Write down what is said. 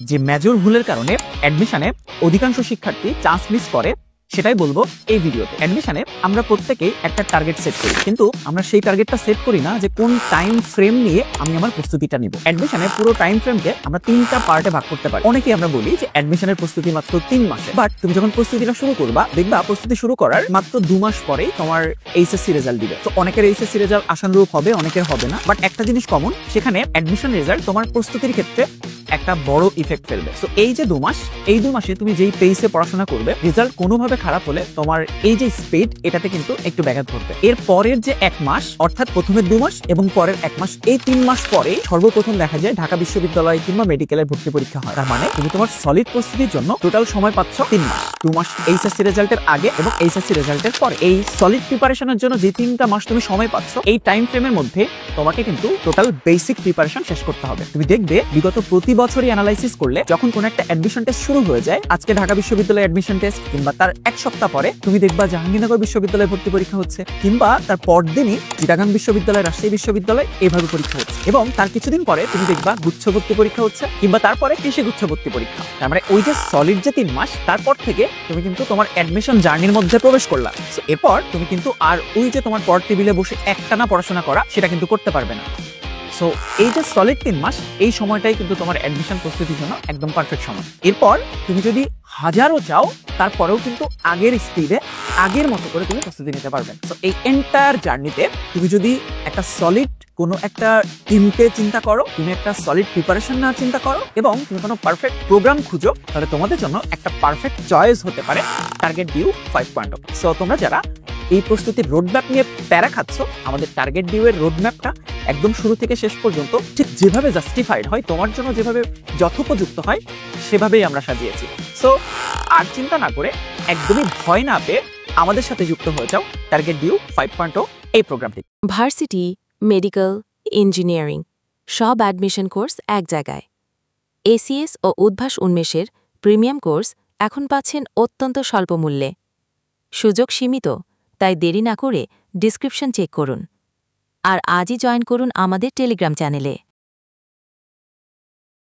যে মেজর ভুলের কারণে অ্যাডমিশনে অধিকাংশ শিক্ষার্থী চান্স মিস করে সেটাই বলবো এই ভিডিওতে। অ্যাডমিশনে আমরা প্রত্যেকেই একটা টার্গেট সেট করি, কিন্তু আমরা সেই টার্গেটটা সেট করি না যে কোন টাইম ফ্রেম নিয়ে আমি আমার প্রস্তুতিটা নিব। অ্যাডমিশনে পুরো টাইম ফ্রেমকে আমরা 3টা পার্টে ভাগ করতে পারি। অনেকেই আমরা বলি যে অ্যাডমিশনের প্রস্তুতি মাত্র 3 মাসে, বাট তুমি যখন প্রস্তুতিটা শুরু করবা দেখবা প্রস্তুতি শুরু করার মাত্র 2 মাস পরেই তোমার এইচএসসি রেজাল্ট দিবে। তো অনেকের এইচএসসি রেজাল্ট আশানুরূপ হবে, অনেকের হবে না, বাট একটা জিনিস কমন, সেখানে অ্যাডমিশন রেজাল্ট তোমার প্রস্তুতির ক্ষেত্রে একটা বড় ইফেক্ট ফেলবে। তো এই যে 2 মাস, এই 2 মাসে তুমি যেই পেসে পড়াশোনা করবে, রেজাল্ট কোনোভাবে খারাপ হলে তোমার এই যে স্পিড, এটাতে কিন্তু একটু ব্যাঘাত ঘটবে। এর পরের যে 1 মাস, অর্থাৎ প্রথমে 2 মাস এবং পরের 1 মাস, এই 3 মাস পরে সর্বপ্রথম দেখা যায় ঢাকা বিশ্ববিদ্যালয় কিংবা মেডিকেলের ভর্তি পরীক্ষা হয়। তার মানে তুমি তোমার সলিড প্রস্তুতির জন্য টোটাল সময় পাচ্ছ 3 মাস। 2 মাস এইচএসসি রেজাল্টের আগে এবং এইচএসসি রেজাল্টের পরে। এই সলিড প্রিপারেশনের জন্য যে 3টা মাস তুমি সময় পাচ্ছ, এই টাইম ফ্রেমের মধ্যে তোমাকে কিন্তু টোটাল বেসিক প্রিপারেশন শেষ করতে হবে। তুমি দেখবে বিগত প্রতি বছরই অ্যানালাইসিস করলে যখন কোন একটা অ্যাডমিশন টেস্ট শুরু হয়ে যায়, আজকে ঢাকা বিশ্ববিদ্যালয় অ্যাডমিশন টেস্ট, কিংবা তার 1 সপ্তাহ পরে তুমি দেখবা জাহাঙ্গীরনগর বিশ্ববিদ্যালয়ে ভর্তি পরীক্ষা হচ্ছে, কিংবা তার পরদিনই চিটাগাং বিশ্ববিদ্যালয়, রাজশাহী বিশ্ববিদ্যালয় এইভাবে পরীক্ষা হচ্ছে, এবং তার কিছুদিন পরে তুমি দেখবা গুচ্ছ ভর্তি পরীক্ষা হচ্ছে, কিংবা তারপরে কৃষি গুচ্ছ ভর্তি পরীক্ষা। তার মানে ওই যে সলিড যে 3 মাস, তারপর থেকে তুমি কিন্তু তোমার অ্যাডমিশন জার্নির মধ্যে প্রবেশ করলা। এরপর তুমি কিন্তু আর ওই যে তোমার পড় টেবিলে বসে একটানা পড়াশোনা করা, সেটা কিন্তু করতে পারবে না। সো এই যে সলিড 3 মাস, এই সময়টাই কিন্তু তোমার অ্যাডমিশন প্রস্তুতির জন্য একদম পারফেক্ট সময়। এরপর তুমি যদি হাজারও চাও, তারপরেও কিন্তু আগের স্পিডে, আগের মতো করে তুমি প্রস্তুতি নিতে পারবে। সো এই এন্টায়ার জার্নিতে তুমি যদি একটা সলিড কোনো একটা টিমকে চিন্তা করো, তুমি একটা সলিড প্রিপারেশন নেওয়ার চিন্তা করো, এবং তুমি কোনো পারফেক্ট প্রোগ্রাম খুঁজো, তাহলে তোমাদের জন্য একটা পারফেক্ট চয়েস হতে পারে টার্গেট ডিউ 5.0। সো তোমরা যারা এই প্রস্তুতির রোডম্যাপ নিয়ে প্যারা খাচ্ছ, আমাদের টার্গেট ডিউ এর রোডম্যাপটা একদম শুরু থেকে শেষ পর্যন্ত ঠিক যেভাবে জাস্টিফাইড হয়, তোমার জন্য যেভাবে যথোপযুক্ত হয়, সেভাবেই আমরা সাজিয়েছি। সো আর চিন্তা না করে, একদমই ভয় না পেয়ে আমাদের সাথে যুক্ত হয়ে যাও টার্গেট ডিউ 5.0 এই প্রোগ্রামটি। ভার্সিটি, মেডিকেল, ইঞ্জিনিয়ারিং সব অ্যাডমিশন কোর্স এক জায়গায়। এসিএস ও উদ্ভাস উন্মেষের প্রিমিয়াম কোর্স এখন পাচ্ছেন অত্যন্ত স্বল্প মূল্যে। সুযোগ সীমিত, তাই দেরি না করে ডিসক্রিপশন চেক করুন। আর আজই জয়েন করুন আমাদের টেলিগ্রাম চ্যানেলে।